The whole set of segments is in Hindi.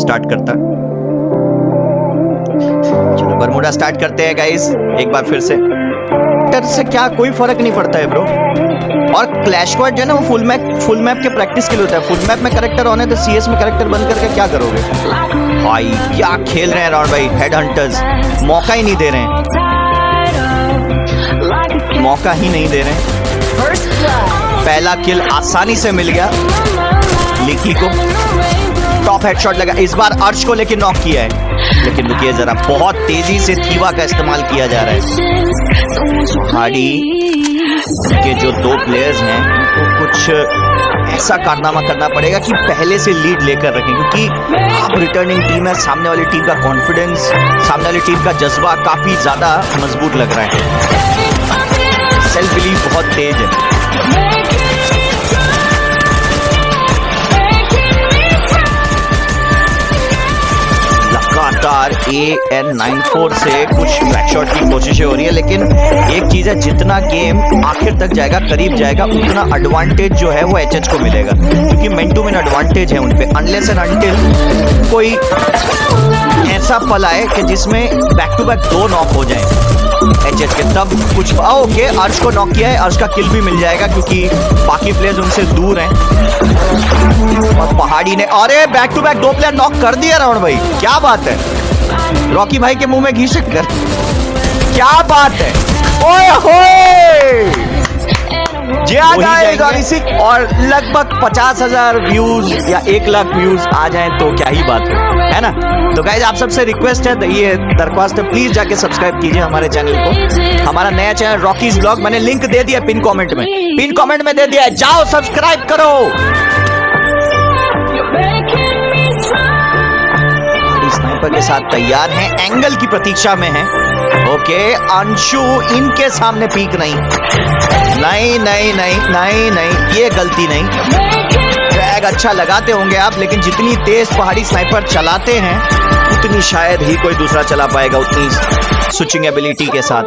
स्टार्ट करता। चलो बरमूडा स्टार्ट करते हैं गाइस एक बार फिर से। से क्या कोई फर्क नहीं पड़ता है ब्रो। और क्लैश स्क्वाड जो है ना वो फुल मैप के प्रैक्टिस के लिए होता है। फुल मैप में कैरेक्टर होने तो सीएस में कैरेक्टर बंद करके क्या करोगे भाई। क्या खेल रहे हैं राउंड भाई। हेड हंटर्स मौका ही नहीं दे रहे हैं, मौका ही नहीं दे रहे हैं। पहला किल आसानी से मिल गया लिकी को। टॉप हेडशॉट लगा इस बार अर्श को, लेकिन नॉक किया है। लेकिन रुकिए जरा, बहुत तेजी से थीवा का इस्तेमाल किया जा रहा है। पहाड़ी के जो दो प्लेयर्स हैं उनको कुछ ऐसा कारनामा करना पड़ेगा कि पहले से लीड लेकर रखें, क्योंकि आप रिटर्निंग टीम है। सामने वाली टीम का कॉन्फिडेंस, सामने वाली टीम का जज्बा काफी ज्यादा मजबूत लग रहा है। सेल्फ बिलीव बहुत तेज है। लगातार AN94 से कुछ बैकशॉट की कोशिशें हो रही है, लेकिन एक चीज है, जितना गेम आखिर तक जाएगा, करीब जाएगा, उतना एडवांटेज जो है वो HH को मिलेगा, क्योंकि मेन टू मेन एडवांटेज है उन पे। अनलेस एंड अनटिल कोई ऐसा पल आए कि जिसमें बैक टू बैक 2 नॉक हो जाए HH के, तब कुछ ओके। अर्श को नॉक किया है, अर्श का किल भी मिल जाएगा क्योंकि बाकी प्लेयर्स उनसे दूर हैं। और पहाड़ी ने अरे back to back 2 player knock कर दिया राउंड भाई। क्या बात है, रॉकी भाई के मुंह में घी शक्कर। क्या बात है, ओए होए। और लगभग 50,000 व्यूज या 1 लाख व्यूज आ जाएं तो क्या ही बात है ना। तो गाइज आप सबसे रिक्वेस्ट है, ये दरख्वास्त है, प्लीज जाके सब्सक्राइब कीजिए हमारे चैनल को। हमारा नया चैनल रॉकीज ब्लॉग, मैंने लिंक दे दिया पिन कमेंट में दे दिया है, जाओ सब्सक्राइब करो। स्नाइपर के साथ तैयार हैं, एंगल की प्रतीक्षा में हैं। ओके अंशु इनके सामने पीक नहीं, ये गलती नहीं। ट्रैग अच्छा लगाते होंगे आप, लेकिन जितनी तेज पहाड़ी स्नाइपर चलाते हैं उतनी शायद ही कोई दूसरा चला पाएगा, उतनी स्विचिंग एबिलिटी के साथ।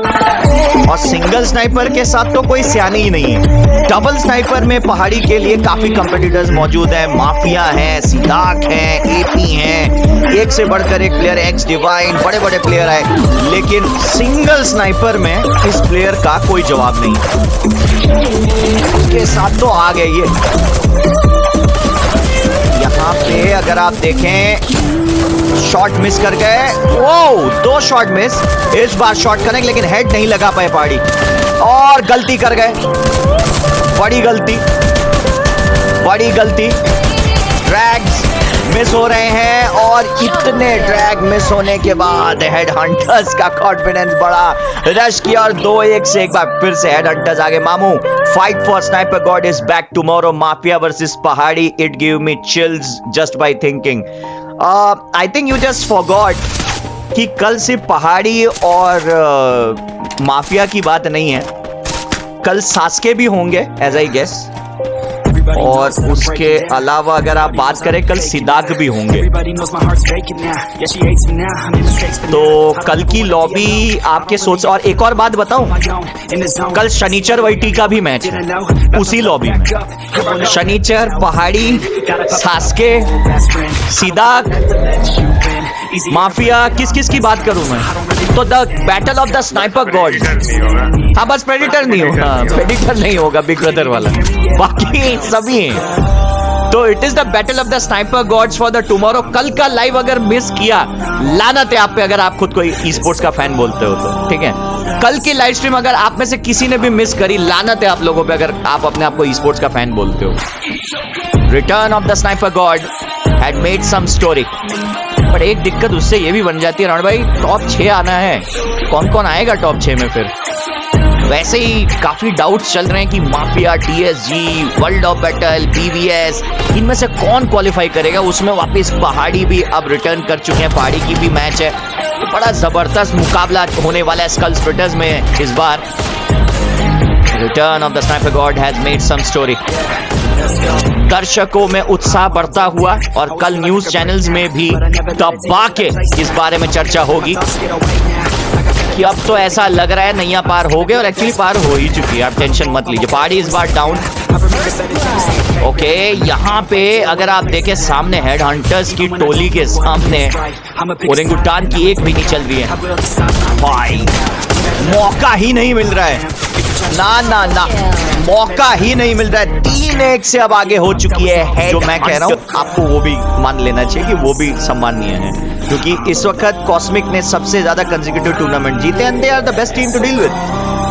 और सिंगल स्नाइपर के साथ तो कोई सियानी ही नहीं है। डबल स्नाइपर में पहाड़ी के लिए काफी कंपेटिटर्स मौजूद हैं। माफिया हैं, सिदाक हैं, एपी हैं, एक से बढ़कर एक प्लेयर, एक्स डिवाइन, बड़े बड़े प्लेयर आए, लेकिन सिंगल स्नाइपर में इस प्लेयर का कोई जवाब नहीं। उसके साथ तो आ गए ये। यहाँ पे अगर आप देखें शॉट मिस कर गए, वो 2 शॉट मिस। इस बार शॉट करेंगे लेकिन हेड नहीं लगा पाए पहाड़ी, और गलती कर गए, बड़ी गलती। ड्रैग्स मिस हो रहे हैं, और इतने ड्रैग मिस होने के बाद हेड हंटर्स का कॉन्फिडेंस बढ़ा, रश किया और 2-1 से एक बार फिर से हेड हंटर्स आगे। मामू, fight for sniper god is back tomorrow. Mafia versus Pahadi, it give me chills just by thinking. I think you just forgot कि कल सिर्फ पहाड़ी और माफिया की बात नहीं है, कल सास्के भी होंगे एज आई गेस। और उसके अलावा अगर आप बात करें, कल सिदाक भी होंगे। तो कल की लॉबी आपके सोच। और एक और बात बताऊं, कल शनिचर वैटी का भी मैच है उसी लॉबी में। शनिचर, पहाड़ी, सास्के, सिदाक, माफिया, किस की बात करूं मैं। तो the battle of the sniper God. हाँ बस प्रेडिटर नहीं होगा बिग ब्रदर वाला, बाकी सभी हैं। तो it is the battle of the sniper gods for the tomorrow. कल का लाइव अगर मिस किया, लानत है आप पे, अगर आप खुद को ई स्पोर्ट्स का फैन बोलते हो तो, ठीक है। कल की लाइव स्ट्रीम अगर आप में से किसी ने भी मिस करी, लानत है आप लोगों पे, अगर आप अपने आप को ई स्पोर्ट्स का फैन बोलते हो। Return of the sniper god had made some story, पर एक दिक्कत उससे ये भी बन जाती है राउंड भाई, टॉप 6 आना है। कौन कौन आएगा टॉप 6 में फिर? वैसे ही काफी डाउट्स चल रहे हैं कि mafia, TSG, world of battle, BVS, इनमें से कौन क्वालिफाई करेगा। उसमें वापस पहाड़ी भी अब रिटर्न कर चुके हैं, पहाड़ी की भी मैच है। तो बड़ा जबरदस्त मुकाबला होने वाला है स्कल स्प्लिटर्स में इस बार। Return of the sniper god has made some story. दर्शकों में उत्साह बढ़ता हुआ, और कल न्यूज चैनल्स में भी दबा के इस बारे में चर्चा होगी कि अब तो ऐसा लग रहा है नैया पार हो गए, और एक्चुअली पार हो ही चुकी है। आप टेंशन मत लीजिए, पहाड़ी इस बार डाउन। ओके, यहाँ पे अगर आप देखें सामने हेड हंटर्स की टोली के सामने ओरेंगुटान की एक भी नहीं चल रही है भाई, मौका ही नहीं मिल रहा है, ना ना ना मौका ही नहीं मिल रहा है। 3-1 से अब आगे हो चुकी है। जो मैं कह रहा हूँ आपको वो भी मान लेना चाहिए कि वो भी सम्माननीय है, क्योंकि इस वक्त कॉस्मिक ने सबसे ज्यादा कंसेक्यूटिव टूर्नामेंट जीते and they are the best team to deal with.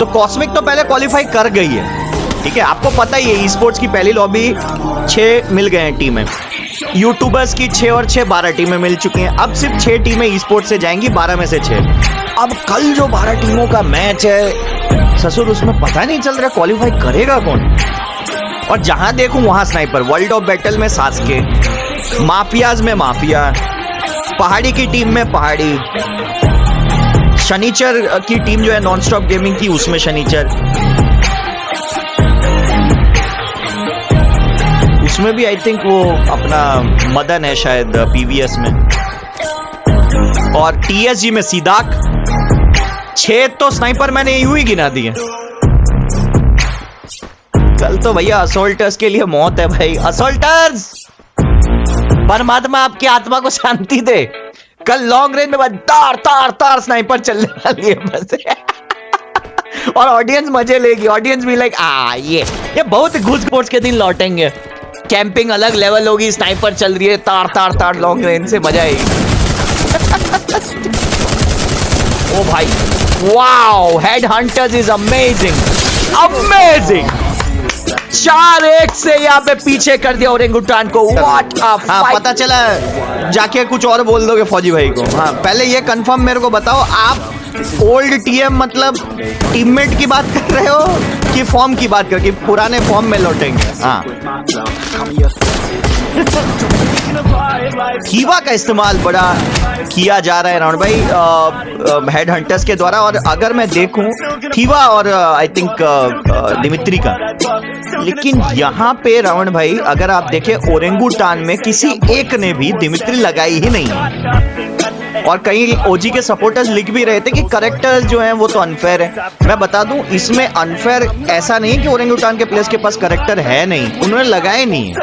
तो कॉस्मिक तो पहले क्वालिफाई कर गई है, ठीक है, आपको पता ही है। ई स्पोर्ट्स की पहली लॉबी 6 मिल गए हैं टीमें, यूट्यूबर्स की 6 और 6 12 टीमें मिल चुकी हैं। अब सिर्फ 6 टीमें ई स्पोर्ट्स से जाएंगी, 12 में से 6। अब कल जो 12 टीमों का मैच है ससुर, उसमें पता नहीं चल रहा क्वालिफाई करेगा कौन। और जहां देखूं वहां स्नाइपर, वर्ल्ड ऑफ बैटल में सास्के, माफियाज में माफिया, पहाड़ी की टीम में पहाड़ी, शनिचर की टीम जो है नॉन स्टॉप गेमिंग की, उसमें शनिचर, उसमें भी आई थिंक वो अपना मदन है शायद पीवीएस में, और टीएसजी में सीधाक। 6 तो स्नाइपर मैंने यूं ही गिना दिए। कल तो भैया असोल्टर्स के लिए मौत है भाई। असोल्टर्स, परमात्मा आपकी आत्मा को शांति दे। कल लॉन्ग रेंज में बस तार तार तार स्नाइपर चलने वाली है बस और ऑडियंस मजे लेगी। ऑडियंस भी लाइक ये बहुत घूस-घूस के दिन लौटेंगे। कैंपिंग अलग लेवल होगी, स्नाइपर चल रही है तार तार तार लॉन्ग रेंज से, मजा आएगी। ओ भाई wow, head hunters is amazing amazing. 4-1 से यहाँ पे पीछे कर दिया ओरेंगुटान को। What a fight. हाँ, पता चला, जाके कुछ और बोल दोगे फौजी भाई को। हाँ, पहले ये कंफर्म मेरे को बताओ, आप ओल्ड टीएम मतलब टीममेट की बात कर रहे हो कि फॉर्म की बात कर, कि पुराने फॉर्म में लौटेंगे? हाँ, थीवा का इस्तेमाल बड़ा किया जा रहा है राउंड भाई हेड हंटर्स के द्वारा। और अगर मैं देखूं थीवा और आई थिंक दिमित्री का, लेकिन यहाँ पे रावण भाई अगर आप देखें ओरेंगुटान में किसी एक ने भी दिमित्री लगाई ही नहीं है। और कई ओजी के सपोर्टर्स लिख भी रहे थे कि करेक्टर्स जो हैं वो तो अनफेयर है। मैं बता दूं, इसमें अनफेयर ऐसा नहीं है कि ओरेंगुटान के प्लेयर्स के पास करेक्टर है नहीं, उन्होंने लगाए नहीं है।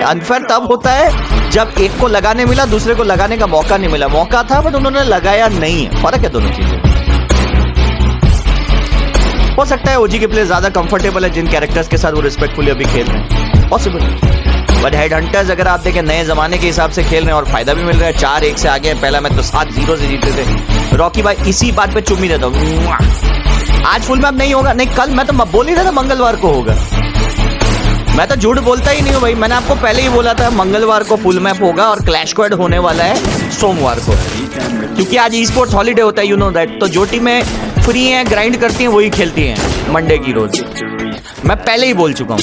अनफेयर तब होता है जब एक को लगाने मिला, दूसरे को लगाने का मौका नहीं मिला। मौका था बट उन्होंने लगाया नहीं है, फर्क है दोनों चीजें। हो सकता है ओजी के प्लेयर ज्यादा कंफर्टेबल है जिन कैरेक्टर्स के साथ वो रिस्पेक्टफुली अभी खेल रहे हैं, पॉसिबल। बट हेड हंटर्स अगर आप देखें नए जमाने के हिसाब से खेल रहे हैं और फायदा भी मिल रहा है। 4-1 से आगे, पहला मैच तो 7-0 से जीते थे। रॉकी भाई इसी बात पे चुम्मी देता हूँ, आज फुल मैप नहीं होगा। नहीं, कल मैं तो बोल ही रहा था मंगलवार को होगा। मैं तो झूठ बोलता ही नहीं हूँ भाई, मैंने आपको पहले ही बोला था मंगलवार को फुल मैप होगा और क्लैश स्क्वाड होने वाला है सोमवार को, क्योंकि आज ई स्पोर्ट्स हॉलीडे होता है, यू नो दैट। तो जो टीमें फ्री हैं, ग्राइंड करती हैं, वही खेलती हैं मंडे की रोज। मैं पहले ही बोल चुका हूँ।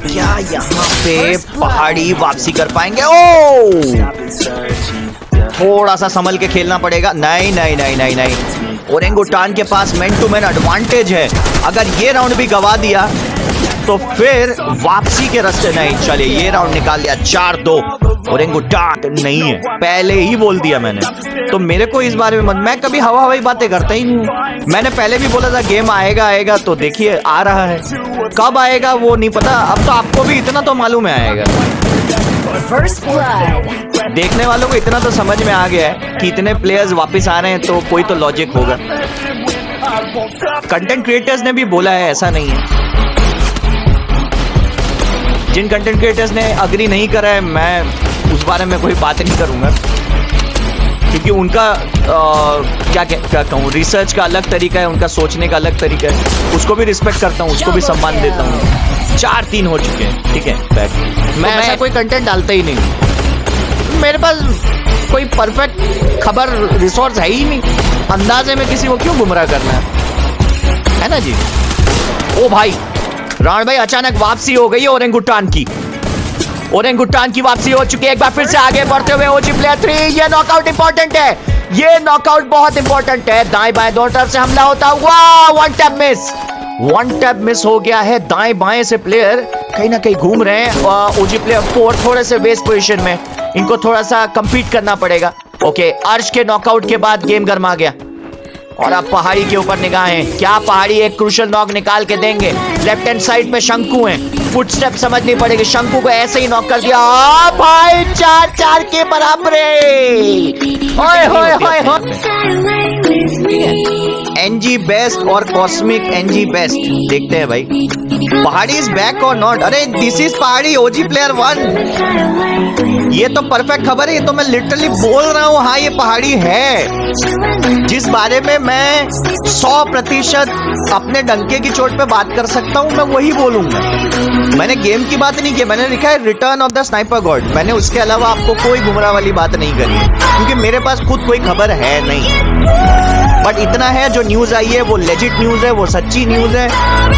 क्या यहाँ पे पहाड़ी वापसी कर पाएंगे? ओ, थोड़ा सा संभल के खेलना पड़ेगा। नहीं नहीं नहीं नहीं नहीं, ओरेंगुटान के पास मैन टू मैन एडवांटेज है। अगर ये राउंड भी गवा दिया तो फिर वापसी के रास्ते नहीं। चले, ये राउंड निकाल दिया 4-2। ओरेंगुटान नहीं है, पहले ही बोल दिया मैंने। तो मेरे को इस बारे में मैं कभी हवा हवाई बातें करता ही नहीं। मैंने पहले भी बोला था गेम आएगा आएगा, तो देखिए आ रहा है। कब आएगा वो नहीं पता। अब तो आपको भी इतना तो मालूम है आएगा। देखने वालों को इतना तो समझ में आ गया है कि इतने प्लेयर्स वापस आ रहे हैं तो कोई तो लॉजिक होगा। कंटेंट क्रिएटर्स ने भी बोला है, ऐसा नहीं है। जिन कंटेंट क्रिएटर्स ने अग्री नहीं करा है, मैं उस बारे में कोई बात नहीं करूंगा, क्योंकि उनका क्या कहूँ, रिसर्च का अलग तरीका है, उनका सोचने का अलग तरीका है। उसको भी रिस्पेक्ट करता हूँ, उसको भी सम्मान देता हूँ। 4-3 हो चुके हैं, ठीक है बैठ। मैं ऐसा कोई कंटेंट डालता ही नहीं। मेरे पास कोई परफेक्ट खबर रिसोर्स है ही नहीं। अंदाजे में किसी को क्यों गुमराह करना है ना जी। ओ भाई राण भाई, अचानक वापसी हो गई है ओरेंगुटान की। ओरेंगुटान की वापसी हो चुकी है। एक बार फिर से आगे बढ़ते हुए ओजी प्लेयर 3। ये नॉकआउट इंपॉर्टेंट है, ये नॉकआउट बहुत इंपॉर्टेंट है। दाएं बाएं दोनों तरफ से हमला होता हुआ, वन टैप मिस हो गया है। दाएं बाएं से प्लेयर कहीं ना कहीं घूम रहे हैं। ओजी प्लेयर 4 थोड़े से बेस पोजीशन में, इनको थोड़ा सा कंपीट करना पड़ेगा। ओके, अर्श के नॉकआउट के बाद गेम गर्मा गया। और अब पहाड़ी के ऊपर निगाहें, क्या पहाड़ी एक क्रूशल नॉक निकाल के देंगे? लेफ्ट हैंड साइड पे शंकु है, फुटस्टेप समझनी पड़ेगी। शंकु को ऐसे ही नॉक कर दिया। भाई 4-4 के बराबर। ओए होए होए एनजी बेस्ट और कॉस्मिक एनजी बेस्ट, देखते हैं भाई पहाड़ी इज बैक और नॉट। अरे दिस इज पहाड़ी ओजी प्लेयर 1। ये तो परफेक्ट खबर है, ये तो मैं लिटरली बोल रहा हूँ। हाँ ये पहाड़ी है, जिस बारे में मैं 100% अपने डंके की चोट पे बात कर सकता हूँ, मैं वही बोलूंगा। मैंने गेम की बात नहीं की, मैंने लिखा है return of the sniper God. मैंने उसके अलावा आपको कोई गुमराह वाली बात नहीं करी है, क्योंकि मेरे पास खुद कोई खबर है नहीं। बट इतना है, जो न्यूज आई है वो लेजिट न्यूज है, वो सच्ची न्यूज है।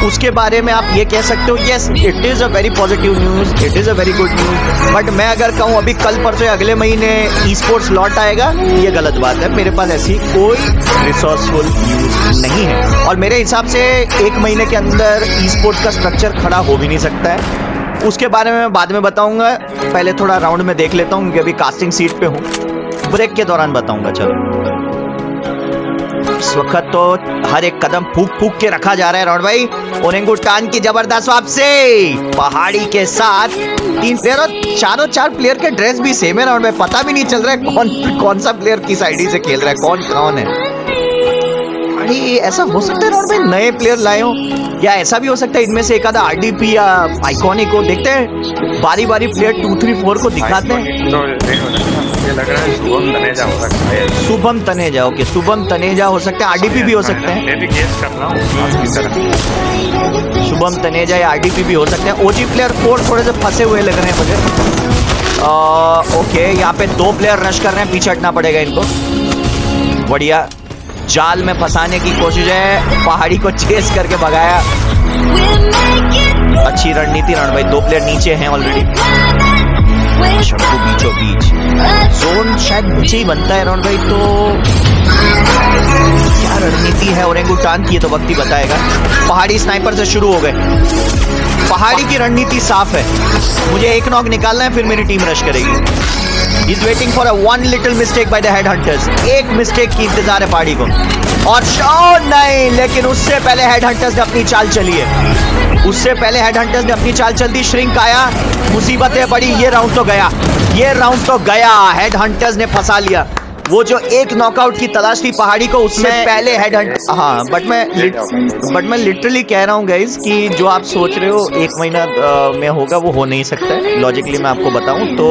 उसके बारे में आप ये कह सकते हो yes it is a very positive news, it is a very good news. But मैं अगर कहूँ अभी कल परसों अगले महीने ई स्पोर्ट्स लौट आएगा, ये गलत बात है। मेरे पास ऐसी कोई रिसोर्सफुल न्यूज नहीं है, और मेरे हिसाब से 1 महीने के अंदर ई स्पोर्ट्स का स्ट्रक्चर खड़ा हो भी नहीं सकता है। उसके बारे में मैं बाद में बताऊंगा, पहले थोड़ा राउंड में देख लेता हूँ, क्योंकि अभी कास्टिंग सीट पे हूँ। ब्रेक के दौरान बताऊंगा। चलो इस वक्त तो हर एक कदम फूक फूक के रखा जा रहा है राउंड भाई। ओरेंगुटान की जबरदस्त वापसी पहाड़ी के साथ 3 प्लेयर, और 4 प्लेयर के ड्रेस भी सेम है राउंड में। पता भी नहीं चल रहा है कौन सा प्लेयर किस आईडी से खेल रहा है, कौन है। अरे ऐसा हो सकता है राउंड में नए प्लेयर लाए हो, या ऐसा भी हो सकता है इनमें से एक आधा आरडीपी या आइकॉनिक को। देखते हैं बारी बारी प्लेयर 2, 3, 4 को दिखाते हैं। लग रहा है शुभम तनेजा हो सकता है। शुभम तनेजा, ओके शुभम तनेजा हो सकता है, आरडीपी भी हो सकते हैं। मैं भी गेस कर रहा हूँ आपकी तरह। शुभम तनेजा या आरडीपी भी हो सकते हैं। ओजी प्लेयर 4 थोड़े से फंसे हुए लग रहे हैं मुझे। ओके यहाँ पे 2 प्लेयर रश कर रहे हैं, पीछे हटना पड़ेगा इनको। बढ़िया जाल में फंसाने की कोशिश है, पहाड़ी को चेस करके भगाया। अच्छी रणनीति राउंड भाई। 2 प्लेयर नीचे हैं ऑलरेडी। शंकु बीचों बीच, जोन शायद नीचे ही बनता है राउंड भाई। तो क्या रणनीति है ओरेंगुटान की, ये तो वक्त ही बताएगा। पहाड़ी स्नाइपर से शुरू हो गए। पहाड़ी की रणनीति साफ है, मुझे एक नॉक निकालना है, फिर मेरी टीम रश करेगी। He's waiting for a one little mistake by the headhunters। एक मिस्टेक की इंतजार है पहाड़ी को, और नहीं, लेकिन उससे पहले हेडहंटर्स ने अपनी चाल चली है। उससे पहले हेडहंटर्स ने अपनी चाल चल दी। श्रिंक आया, मुसीबतें पड़ी। ये राउंड तो गया, ये राउंड तो गया। हेडहंटर्स ने फंसा लिया। वो जो एक नॉकआउट की तलाश थी पहाड़ी को, उससे पहले हेडहंट। हाँ बट मैं लिटरली कह रहा हूँ गाइज कि जो आप सोच रहे हो 1 महीना में होगा, वो हो नहीं सकता है। लॉजिकली मैं आपको बताऊं तो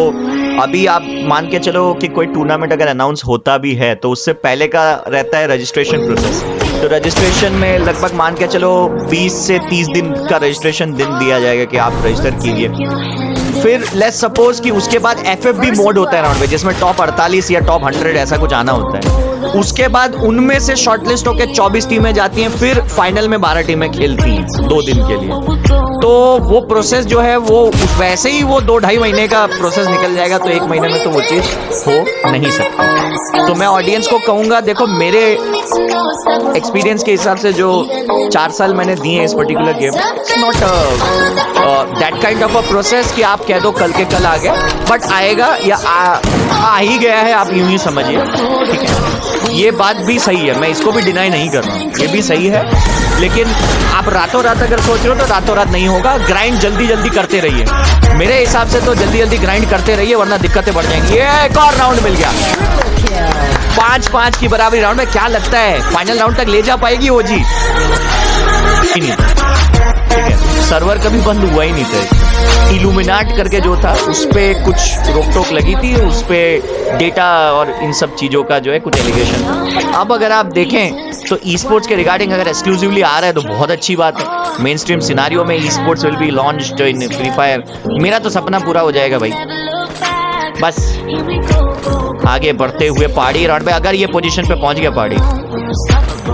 अभी आप मान के चलो कि कोई टूर्नामेंट अगर अनाउंस होता भी है, तो उससे पहले का रहता है रजिस्ट्रेशन प्रोसेस। तो रजिस्ट्रेशन में लगभग मान के चलो 20 से 30 दिन का रजिस्ट्रेशन दिन दिया जाएगा कि आप रजिस्टर कीजिए। फिर लेट्स सपोज कि उसके बाद एफएफबी मोड होता है राउंड में, जिसमें टॉप 48 या टॉप 100 ऐसा कुछ आना होता है। उसके बाद उनमें से शॉर्टलिस्ट होकर 24 टीमें जाती हैं, फिर फाइनल में 12 टीमें खेलती हैं 2 दिन के लिए। तो वो प्रोसेस जो है वो वैसे ही वो 2-2.5 महीने का प्रोसेस निकल जाएगा। तो 1 महीने में तो वो चीज हो नहीं सकती। तो मैं ऑडियंस को कहूंगा, देखो मेरे एक्सपीरियंस के हिसाब से जो 4 साल मैंने दिए हैं इस particular game, it's not that kind of a process कि आप कह दो कल के कल आ गया, बट आएगा या आ ही गया है, आप यूं ही समझिए। ठीक है, ये बात भी सही है, मैं इसको भी डिनाई नहीं कर रहा हूँ, ये भी सही है। लेकिन आप रातों रात अगर सोच रहे हो तो रातों रात नहीं होगा। ग्राइंड जल्दी जल्दी करते रहिए, मेरे हिसाब से तो जल्दी जल्दी ग्राइंड करते रहिए, वरना दिक्कतें बढ़ जाएंगी। ये एक और राउंड मिल गया, 5-5 की बराबरी राउंड में। क्या लगता है फाइनल राउंड तक ले जा पाएगी ओजी? नहीं, ठीक है, सर्वर कभी बंद हुआ ही नहीं था। इल्यूमिनाट करके जो था उस पे कुछ रोक टोक लगी थी, उस पे डेटा और इन सब चीजों का जो है कुछ एलिगेशन था। अब अगर आप देखें तो ई स्पोर्ट्स के रिगार्डिंग अगर एक्सक्लूसिवली आ रहा है तो बहुत अच्छी बात है। मेन स्ट्रीम सिनारियो में e sports will be launched in free fire. मेरा तो सपना पूरा हो जाएगा भाई। बस आगे बढ़ते हुए पहाड़ी राउंड में अगर ये पोजीशन पे पहुंच गया पहाड़ी,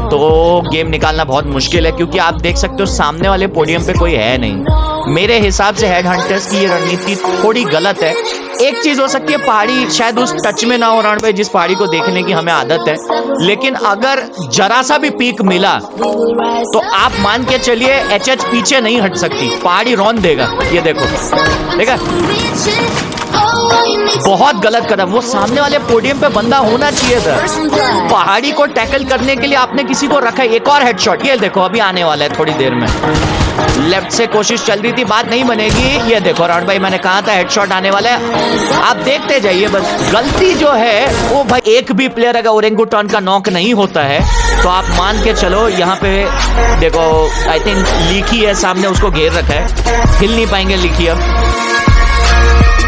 तो गेम निकालना बहुत मुश्किल है, क्योंकि आप देख सकते हो सामने वाले पोडियम पे कोई है नहीं। मेरे हिसाब से हेड हंटर्स की ये रणनीति थोड़ी गलत है। एक चीज हो सकती है, पहाड़ी शायद उस टच में ना हो राउंड पे जिस पहाड़ी को देखने की हमें आदत है, लेकिन अगर जरा सा भी पीक मिला तो आप मान के चलिए एचएच पीछे नहीं हट सकती, पहाड़ी रौन देगा। ये देखो, देखा बहुत गलत कदम, वो सामने वाले पोडियम पे बंदा होना चाहिए था। पहाड़ी को टैकल करने के लिए आपने किसी को रखा। एक और हेडशॉट, ये देखो अभी आने वाला है थोड़ी देर में। लेफ्ट से कोशिश चल रही थी, बात नहीं बनेगी। ये देखो राउंड भाई, मैंने कहा था हेडशॉट आने वाला है, आप देखते जाइए बस। गलती जो है वो भाई, एक भी प्लेयर अगर ओरेंगुटान का नॉक नहीं होता है तो आप मान के चलो यहाँ पे देखो, आई थिंक लीकी है सामने, उसको घेर रखा है, हिल नहीं पाएंगे लीकी अब।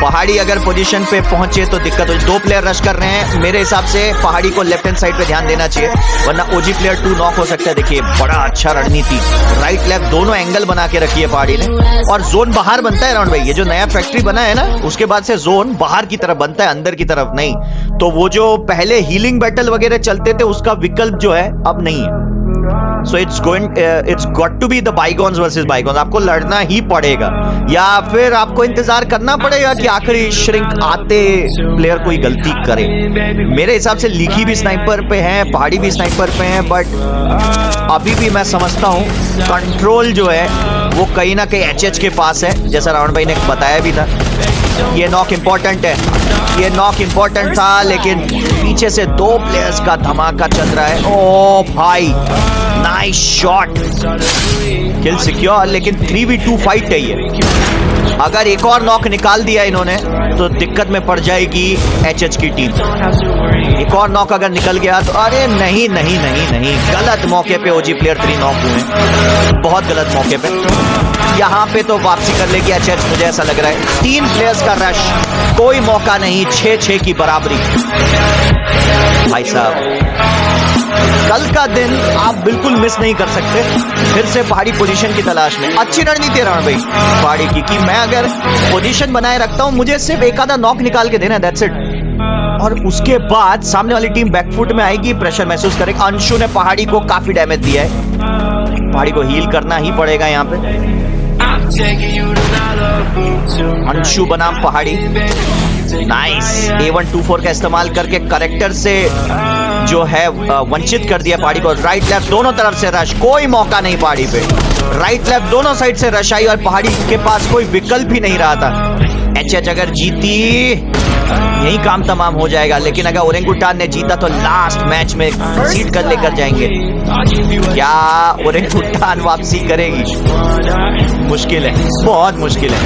पहाड़ी अगर पोजीशन पे पहुंचे तो दिक्कत हो। 2 प्लेयर रश कर रहे हैं, मेरे हिसाब से पहाड़ी को लेफ्ट हैंड साइड पे ध्यान देना चाहिए, वरना ओजी प्लेयर 2 नॉक हो सकता है। देखिए बड़ा अच्छा रणनीति, राइट लेफ्ट दोनों एंगल बना के रखी है पहाड़ी ने। और जोन बाहर बनता है राउंड भाई, ये जो नया फैक्ट्री बना है ना, उसके बाद से जोन बाहर की तरफ बनता है, अंदर की तरफ नहीं। तो वो जो पहले हीलिंग बैटल वगैरह चलते थे, उसका विकल्प जो है अब नहीं है। So it's got to be the bygones versus bygones। आपको लड़ना ही पड़ेगा, या फिर आपको इंतजार करना पड़ेगा कि आखिरी श्रिंक आते प्लेयर कोई गलती करे। मेरे हिसाब से लीकी भी स्नाइपर पे है, पहाड़ी भी स्नाइपर पे है, बट अभी भी मैं समझता हूँ कंट्रोल जो है वो कहीं ना कहीं एचएच के पास है, जैसा रावण भाई ने बताया भी था। ये नॉक इंपॉर्टेंट है, ये नॉक इंपॉर्टेंट था, लेकिन पीछे से 2 प्लेयर्स का धमाका चल रहा है। ओ भाई नाइस शॉट, किल सिक्योर, लेकिन 3v2 फाइट है ये। अगर एक और नॉक निकाल दिया इन्होंने तो दिक्कत में पड़ जाएगी एचएच की टीम। एक और नॉक अगर निकल गया तो अरे नहीं नहीं नहीं नहीं, गलत मौके पे ओजी प्लेयर 3 नॉक हुए, बहुत गलत मौके पे। यहाँ पे तो वापसी कर लेगी एचएच, मुझे ऐसा लग रहा है। 3 प्लेयर्स का रश, कोई मौका नहीं, 6-6 की बराबरी। भाई साहब कल का दिन आप बिल्कुल मिस नहीं कर सकते। फिर से पहाड़ी पोजीशन की तलाश में। अच्छी रणनीति है रावण भाई पहाड़ी की, कि मैं अगर पोजीशन बनाए रखता हूं, मुझे सिर्फ एक आधा नॉक निकाल के देना, दैट्स इट। और उसके बाद सामने वाली टीम बैकफुट में आएगी, प्रेशर महसूस करेगी। अंशु ने पहाड़ी को काफी डैमेज दिया है, पहाड़ी को हील करना ही पड़ेगा यहाँ पे। अंशु बनाम पहाड़ी, नाइस। A124 का इस्तेमाल करके करेक्टर से जो है वंचित कर दिया पहाड़ी को। राइट लेफ्ट दोनों तरफ से रश, कोई मौका नहीं पहाड़ी पे। राइट लेफ्ट दोनों साइड से रश आई और पहाड़ी के पास कोई विकल्प ही नहीं रहा था। एचएच अगर जीती यही काम तमाम हो जाएगा, लेकिन अगर ओरेंगुटान ने जीता तो लास्ट मैच में सीट कर लेकर जाएंगे। क्या ओरेंगुटान वापसी करेगी? मुश्किल है, बहुत मुश्किल है।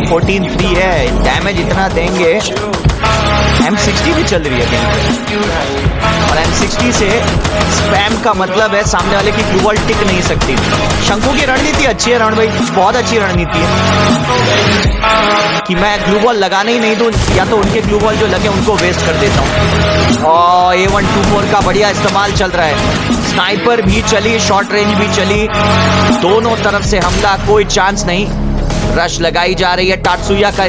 14-3 है, डैमेज इतना देंगे। M60 भी चल रही है कहीं, और M60 से स्पैम का मतलब है सामने वाले की ग्लू वॉल टिक नहीं सकती। शंकु की रणनीति अच्छी है रावण भाई, बहुत अच्छी रणनीति है कि मैं ग्लू वॉल लगाने ही नहीं दूं, या तो उनके ग्लू वॉल जो लगे उनको वेस्ट कर देता हूं। और A124 का बढ़िया इस्तेमाल चल रहा है, स्नाइपर भी चली, शॉर्ट रेंज भी चली, दोनों तरफ से हमला, कोई चांस नहीं। रश लगाई जा रही है, टाटसुया का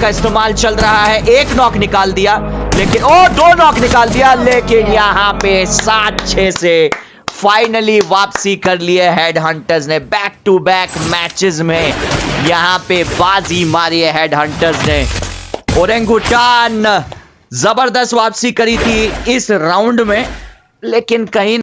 इस्तेमाल चल रहा है। 1 नॉक निकाल दिया, लेकिन 2 नॉक निकाल दिया, लेकिन यहाँ पे 7-6 से फाइनली वापसी कर लिए हेड हंटर्स ने। बैक टू बैक मैचेस में यहाँ पे बाजी मारी है हेड हंटर्स ने। ओरेंगुटान जबरदस्त वापसी करी थी इस राउंड में, लेकिन कहीं